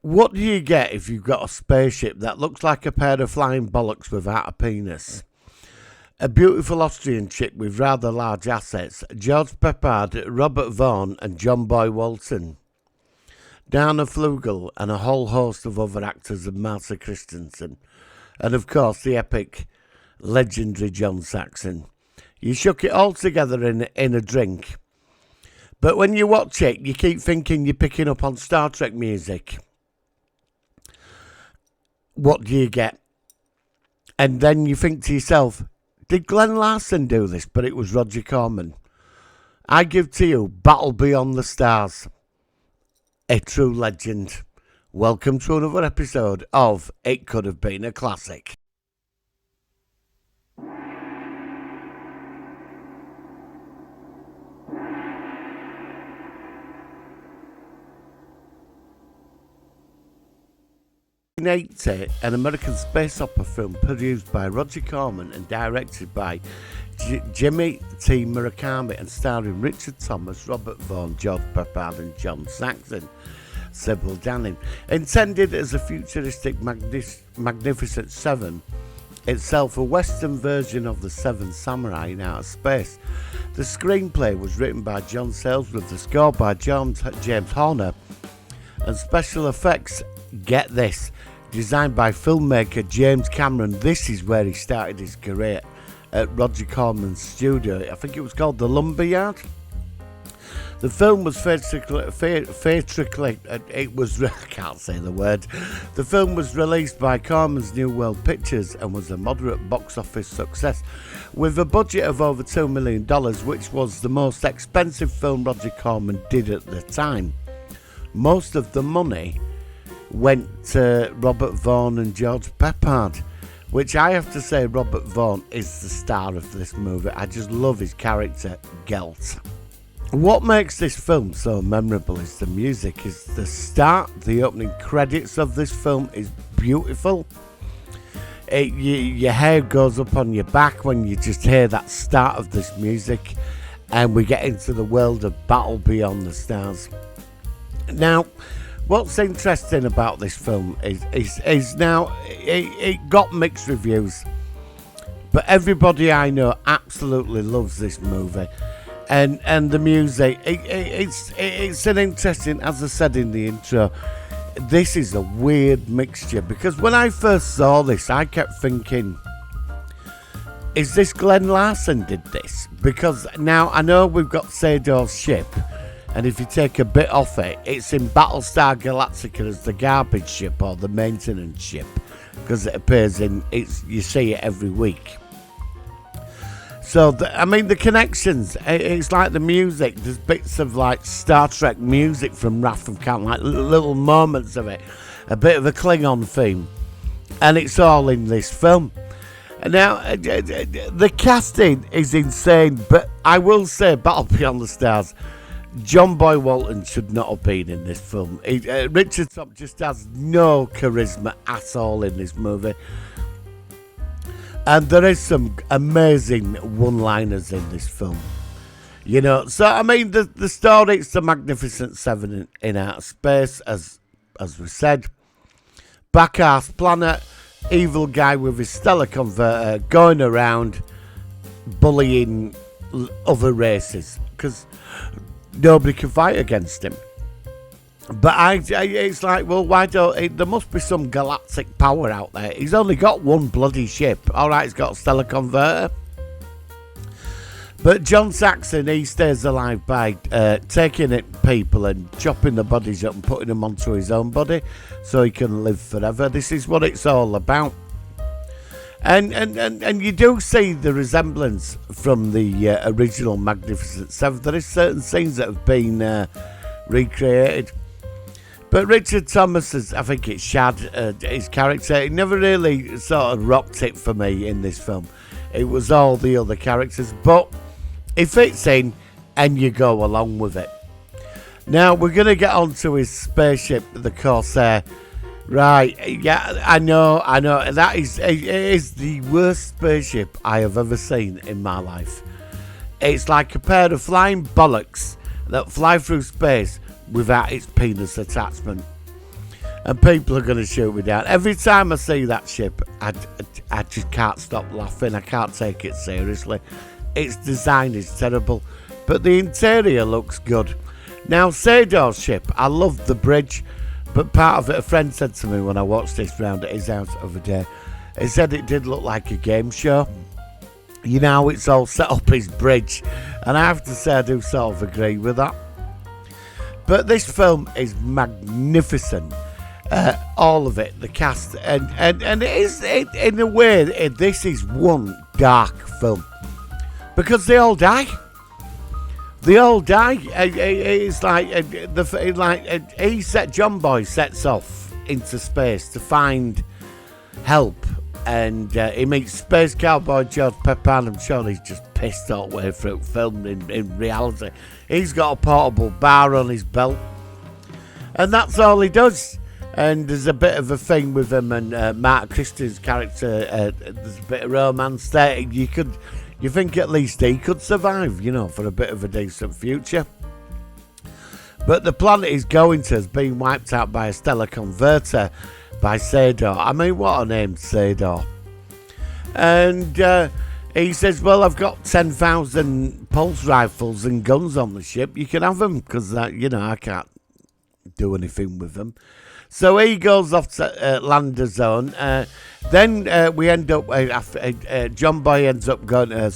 What do you get if you've got a spaceship that looks like a pair of flying bollocks without a penis? A beautiful Austrian chick with rather large assets, George Peppard, Robert Vaughn and John Boy Walton. Dana Flugel and a whole host of other actors and Martha Christensen. And of course the epic, legendary John Saxon. You shook it all together in a drink. But when you watch it, you keep thinking you're picking up on Star Trek music. What do you get? And then you think to yourself, did Glenn Larson do this? But it was Roger Corman. I give to you Battle Beyond the Stars. A true legend. Welcome to another episode of It Could Have Been a Classic. In 1980, an American space opera film produced by Roger Corman and directed by Jimmy T. Murakami and starring Richard Thomas, Robert Vaughn, George Peppard and John Saxon, Sybil Danning. Intended as a futuristic Magnificent Seven, itself a western version of the Seven Samurai in outer space. The screenplay was written by John Sayles with the score by James Horner and special effects, get this, designed by filmmaker James Cameron. This is where he started his career, at Roger Corman's studio. I think it was called The Lumberyard. The film was I can't say the word. The film was released by Corman's New World Pictures and was a moderate box office success with a budget of over $2 million, which was the most expensive film Roger Corman did at the time. Most of the money went to Robert Vaughn and George Peppard, which I have to say Robert Vaughn is the star of this movie. I just love his character, Gelt. What makes this film so memorable is the music. Is the start, the opening credits of this film is beautiful. Your hair goes up on your back when you just hear that start of this music, and we get into the world of Battle Beyond the Stars. Now, what's interesting about this film is now it got mixed reviews, but everybody I know absolutely loves this movie, and the music. It's an interesting, as I said in the intro, this is a weird mixture, because when I first saw this, I kept thinking, is this Glenn Larson did this? Because now I know we've got Sador's ship. And if you take a bit off it, it's in Battlestar Galactica as the garbage ship or the maintenance ship, because it appears you see it every week. So, the connections, it's like the music, there's bits of like Star Trek music from Wrath of Khan, like little moments of it, a bit of a Klingon theme, and it's all in this film. Now, the casting is insane, but I will say Battle Beyond the Stars, John Boy Walton should not have been in this film. Richard Thomas just has no charisma at all in this movie. And there is some amazing one-liners in this film. You know, so the story, it's the Magnificent Seven in outer space, as we said. Back-ass planet, evil guy with his stellar converter going around bullying other races, because nobody can fight against him. But it's like, well, why don't there must be some galactic power out there. He's only got one bloody ship. Alright, he's got a stellar converter. But John Saxon, he stays alive by taking it people and chopping the bodies up and putting them onto his own body so he can live forever. This is what it's all about. And you do see the resemblance from the original Magnificent Seven. There is certain scenes that have been recreated. But Richard Thomas, I think it's Shad, his character, he never really sort of rocked it for me in this film. It was all the other characters, but it fits in and you go along with it. Now, we're going to get on to his spaceship, the Corsair. Right, yeah, I know, that it is the worst spaceship I have ever seen in my life. It's like a pair of flying bollocks that fly through space without its penis attachment. and people are going to shoot me down. Every time I see that ship, I just can't stop laughing. I can't take it seriously. Its design is terrible, but the interior looks good. Now, Sador's ship, I love the bridge, but part of it, a friend said to me when I watched this round at his house the other day, he said it did look like a game show. You know, it's all set up his bridge, and I have to say I do sort of agree with that. But this film is magnificent. All of it, the cast, and it is, in a way, this is one dark film. Because they all die. They all die. It's like John Boy sets off into space to find help, and he meets space cowboy George Pepin. I'm sure he's just pissed all the way through film. In reality, he's got a portable bar on his belt, and that's all he does. And there's a bit of a thing with him and Mark Christian's character. There's a bit of romance there. You think at least he could survive, you know, for a bit of a decent future. But the planet he's going to has been wiped out by a stellar converter by Sador. I mean, what a name, Sador. And he says, well, I've got 10,000 pulse rifles and guns on the ship. You can have them, because, you know, I can't do anything with them. So he goes off to Lander Zone. Then we end up, John Boy ends up going to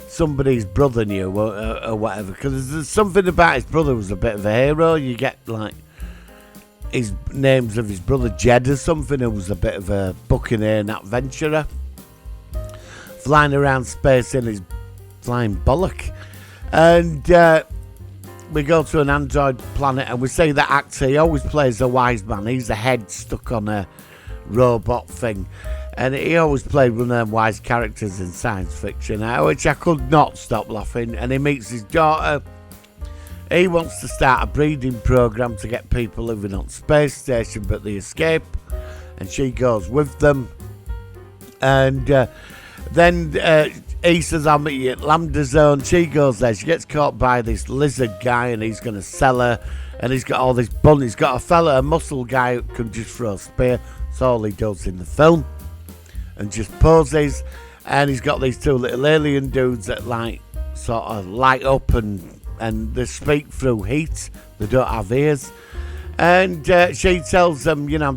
somebody's brother knew or whatever. Because there's something about his brother was a bit of a hero. You get like his names of his brother Jed or something, who was a bit of a buccaneer and adventurer. Flying around space in his flying bollock. And we go to an android planet, and we see that actor, he always plays a wise man. He's a head stuck on a robot thing, and he always played one of them wise characters in science fiction, which I could not stop laughing. And he meets his daughter. He wants to start a breeding program to get people living on space station, but they escape, and she goes with them. And then he says, I'll meet you at Lambda Zone. She goes there. She gets caught by this lizard guy, and he's going to sell her. And he's got all this bun. He's got a muscle guy who can just throw a spear. That's all he does in the film. And just poses. And he's got these two little alien dudes that like sort of light up and they speak through heat. They don't have ears. And she tells them, you know,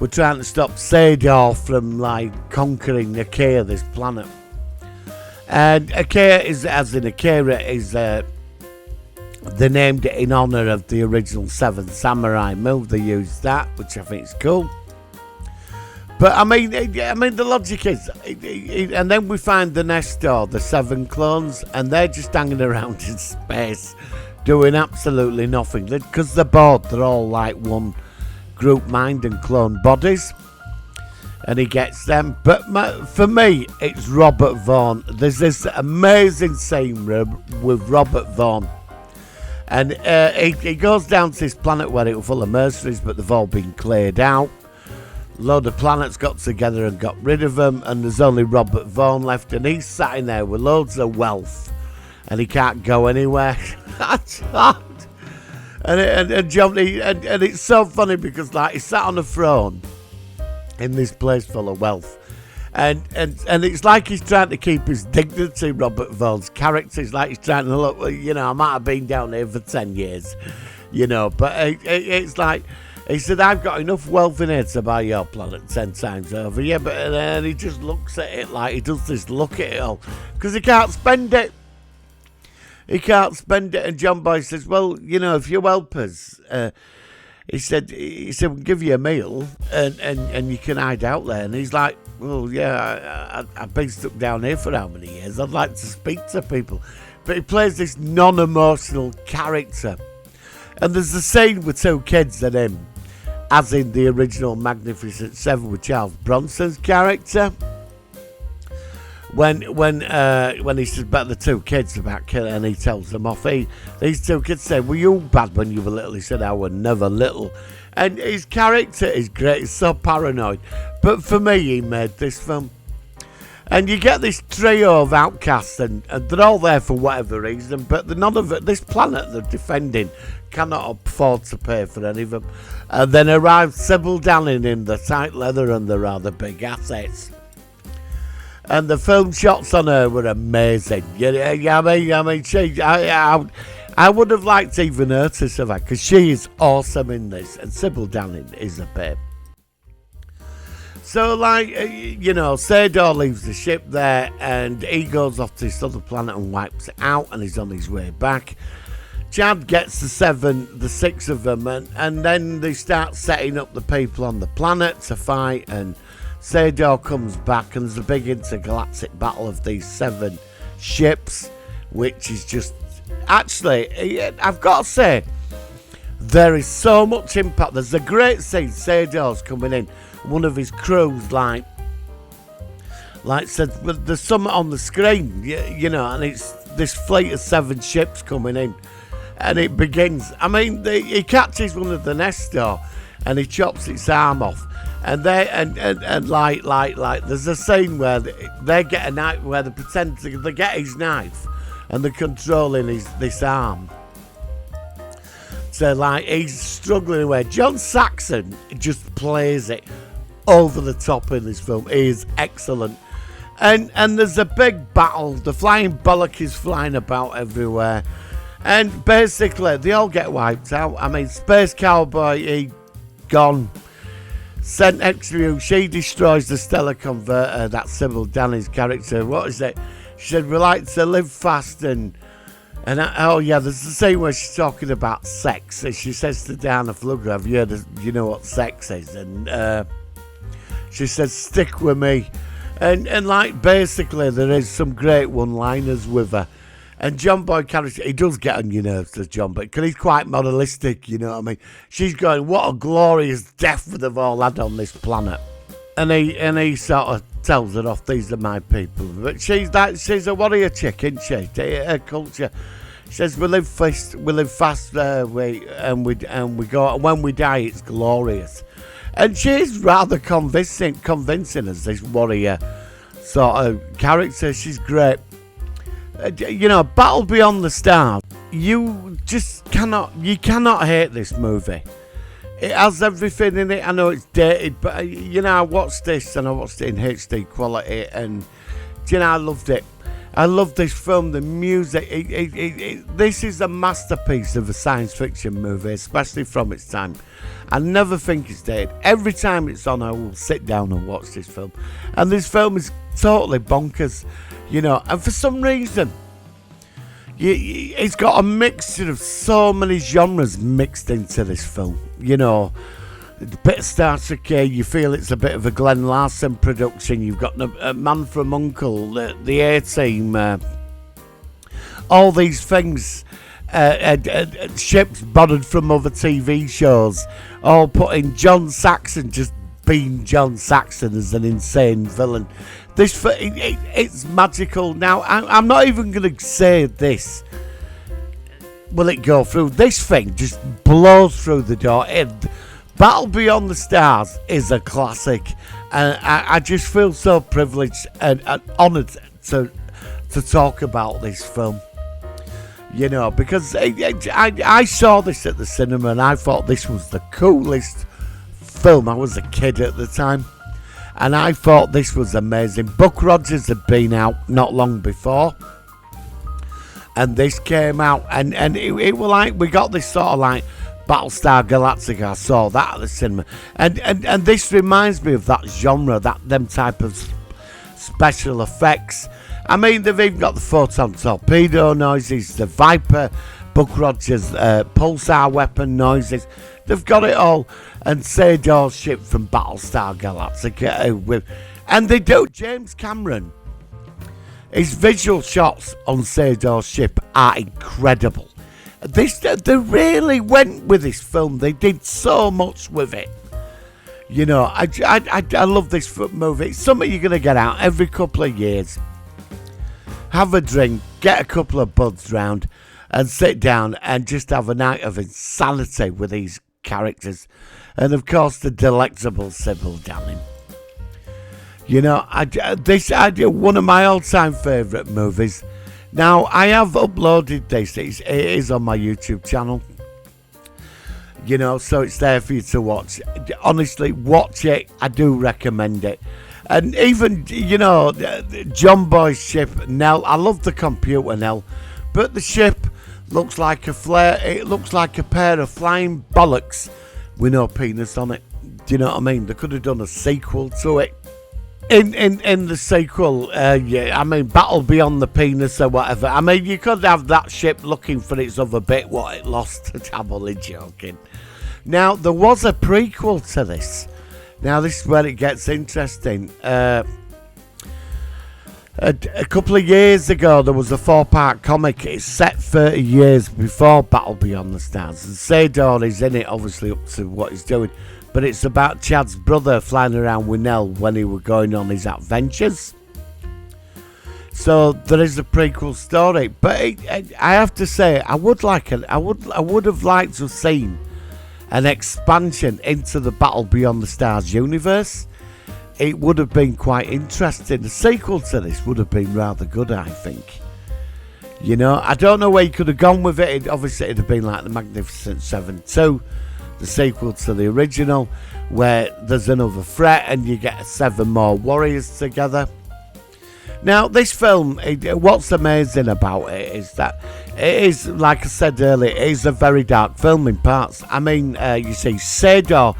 we're trying to stop Sador from like conquering Akir, this planet. And Akir Akira is they named it in honour of the original Seven Samurai move. They used that, which I think is cool. But I mean the logic is, and then we find the Nestor, the 7 clones, and they're just hanging around in space, doing absolutely nothing because they're bored. They're all like one group mind and clone bodies, and he gets them. But for me, it's Robert Vaughn. There's this amazing scene with Robert Vaughn, and he goes down to this planet where it was full of mercenaries, but they've all been cleared out. A load of planets got together and got rid of them, and there's only Robert Vaughn left, and he's sat in there with loads of wealth, and he can't go anywhere. And it's so funny because like he sat on a throne in this place full of wealth, and it's like he's trying to keep his dignity. Robert Vaughn's character is like he's trying to look, you know, I might have been down here for 10 years, you know, but it's like he said, I've got enough wealth in here to buy your planet 10 times over. Yeah, but then he just looks at it like he does this look at it all because he can't spend it. He can't spend it, and John Boy says, well, you know, if you help us, he said, we'll give you a meal, and you can hide out there. And he's like, well, yeah, I've been stuck down here for how many years? I'd like to speak to people. But he plays this non-emotional character. And there's a scene with 2 kids and him, as in the original Magnificent Seven with Charles Bronson's character. When he says about the 2 kids about killing, and he tells them off. These 2 kids say, were you bad when you were little? He said, I was never little. And his character is great. He's so paranoid. But for me, he made this film. And you get this trio of outcasts, and they're all there for whatever reason, but none of it, this planet they're defending cannot afford to pay for any of them. And then arrives Sybil Danning in the tight leather and the rather big assets. And the film shots on her were amazing. I mean, I would have liked even her to survive, because she is awesome in this, and Sybil Danning is a babe. So, like, Sador leaves the ship there, and he goes off to this other planet and wipes it out, and he's on his way back. Shad gets the 6 of them, and then they start setting up the people on the planet to fight, and Sador comes back, and there's a big intergalactic battle of these 7 ships, which is just, actually, I've got to say, there is so much impact. There's a great scene, Sador's coming in, one of his crews, like said, there's something on the screen, and it's this fleet of 7 ships coming in, and it begins. I mean, he catches one of the Nestor, and he chops its arm off, and like, there's a scene where they get a knife, where they pretend they get his knife, and they're controlling this arm. So, like, he's struggling away. John Saxon just plays it over the top in this film. He is excellent. And there's a big battle. The flying bollock is flying about everywhere. And basically, they all get wiped out. I mean, Space Cowboy, he gone. Sent extra. She destroys the Stellar Converter. That's Sybil Danning's character. What is it? She said, we like to live fast and there's the scene where she's talking about sex. And she says to Diana Flugger, have you heard you know what sex is? And she says, stick with me. And like, basically, there is some great one-liners with her. And John Boyd character, he does get on your nerves, does John, because he's quite moralistic, you know what I mean? She's going, what a glorious death they've all had on this planet. And he sort of tells her off, these are my people. But she's a warrior chick, isn't she? Her culture. She says, we live fast, and we go, and when we die, it's glorious. And she's rather convincing as this warrior sort of character. She's great. Battle Beyond the Stars. You cannot hate this movie. It has everything in it. I know it's dated, but I watched this and I watched it in HD quality, and I loved it. I love this film, the music. This is a masterpiece of a science fiction movie, especially from its time. I never think it's dated. Every time it's on, I will sit down and watch this film. And this film is totally bonkers, and for some reason, it's got a mixture of so many genres mixed into this film. A bit of Star Trek here, you feel it's a bit of a Glenn Larson production. You've got a Man from U.N.C.L.E., the A-Team, all these things, ships borrowed from other TV shows, all put in. John Saxon just being John Saxon as an insane villain. It's magical. Now, I'm not even going to say this. Will it go through? This thing just blows through the door. Battle Beyond the Stars is a classic, and I just feel so privileged and honoured to talk about this film. Because I saw this at the cinema and I thought this was the coolest film. I was a kid at the time, and I thought this was amazing. Buck Rogers had been out not long before, and this came out, and it was like, we got this sort of like Battlestar Galactica. I saw that at the cinema, and this reminds me of that genre, them type of special effects. I mean, they've even got the photon torpedo noises, the Viper, Buck Rogers pulsar weapon noises. They've got it all. And Sador's ship from Battlestar Galactica and they do. James Cameron, his visual shots on Sador's ship are incredible. They really went with this film. They did so much with it. I love this movie. It's something you're going to get out every couple of years. Have a drink, get a couple of buds round, and sit down and just have a night of insanity with these characters. And of course, the delectable Sybil Danning. You know, I do one of my all-time favourite movies. Now, I have uploaded this. It is on my YouTube channel. You know, so it's there for you to watch. Honestly, watch it. I do recommend it. And even, you know, John Boy's ship, Nell. I love the computer, Nell. But the ship looks like a flare. It looks like a pair of flying bollocks with no penis on it. Do you know what I mean? They could have done a sequel to it. In the sequel, yeah, I mean, Battle Beyond the Penis or whatever. I mean, you could have that ship looking for its other bit, what it lost. I'm only joking. Now, there was a prequel to this. Now, this is where it gets interesting. A couple of years ago, there was a 4-part comic. It's set 30 years before Battle Beyond the Stars. And Sador is in it, obviously, up to what he's doing. But it's about Chad's brother flying around with Nell when he was going on his adventures. So there is a prequel story. But I have to say, I would have liked to have seen an expansion into the Battle Beyond the Stars universe. It would have been quite interesting. The sequel to this would have been rather good, I think. You know, I don't know where you could have gone with it. Obviously, it'd have been like the Magnificent Seven 2. The sequel to the original, where there's another threat and you get 7 more warriors together. Now, this film, what's amazing about it is that it is, like I said earlier, it is a very dark film in parts. I mean, you see Sador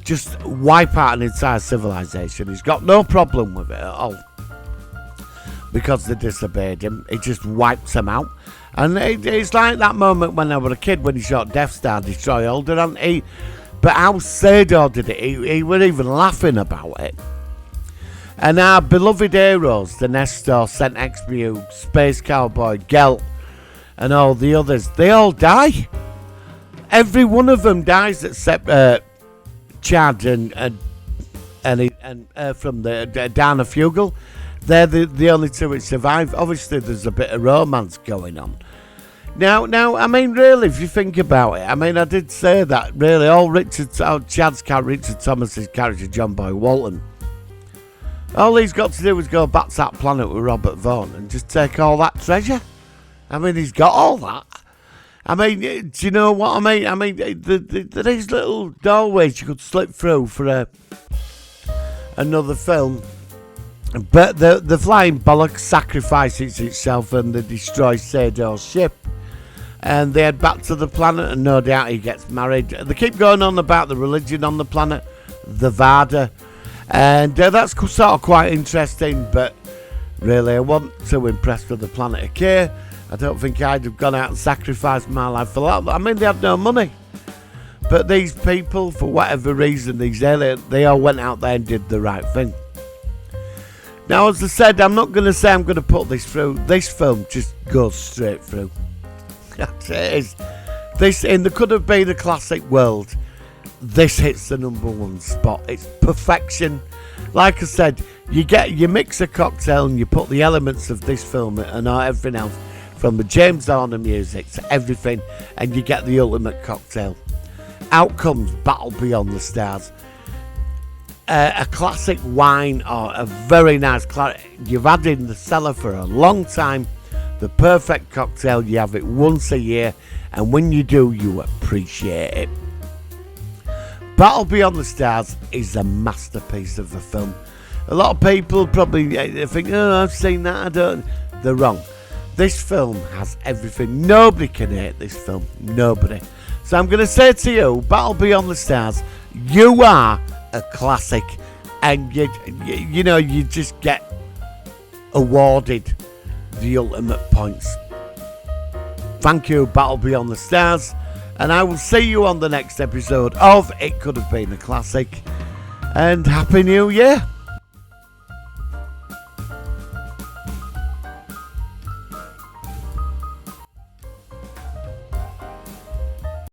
just wipe out an entire civilization. He's got no problem with it at all because they disobeyed him. He just wipes them out. And it's like that moment when I was a kid when he shot Death Star, destroy Alderaan. But how Sador did it, he was even laughing about it. And our beloved heroes, the Nestor, Saint Expiu, Space Cowboy, Gelt, and all the others, they all die. Every one of them dies except Chad and from the Dana Fugel. They're the only two that survive. Obviously, there's a bit of romance going on. Now, I mean, really, if you think about it, I mean, I did say that, really, Chad's character, Richard Thomas's character, John Boy Walton, all he's got to do is go back to that planet with Robert Vaughn and just take all that treasure. I mean, he's got all that. I mean, do you know what I mean? I mean, these little doorways you could slip through for another film. But the flying bollock sacrifices itself and they destroy Sador's ship. And they head back to the planet and no doubt he gets married. They keep going on about the religion on the planet, the Vada. And that's sort of quite interesting, but really I wasn't too impressed with the planet Akir. I don't think I'd have gone out and sacrificed my life for that. I mean, they had no money. But these people, for whatever reason, these aliens, they all went out there and did the right thing. Now, as I said, I'm not going to say I'm going to put this through. This film just goes straight through. It is. This, in the Could Have Been a Classic world, this hits the #1 spot. It's perfection. Like I said, you mix a cocktail and you put the elements of this film and everything else, from the James Horner music to everything, and you get the ultimate cocktail. Out comes Battle Beyond the Stars. A classic wine or a very nice you've had in the cellar for a long time. The perfect cocktail. You have it once a year, and when you do, you appreciate it. Battle Beyond the Stars is a masterpiece of a film. A lot of people probably think, oh, I've seen that, I don't. They're wrong. This film has everything. Nobody can hate this film. Nobody. So I'm going to say to you, Battle Beyond the Stars, you are a classic, and you know, you just get awarded the ultimate points. Thank you, Battle Beyond the Stars, and I will see you on the next episode of It Could Have Been a Classic, and Happy New Year.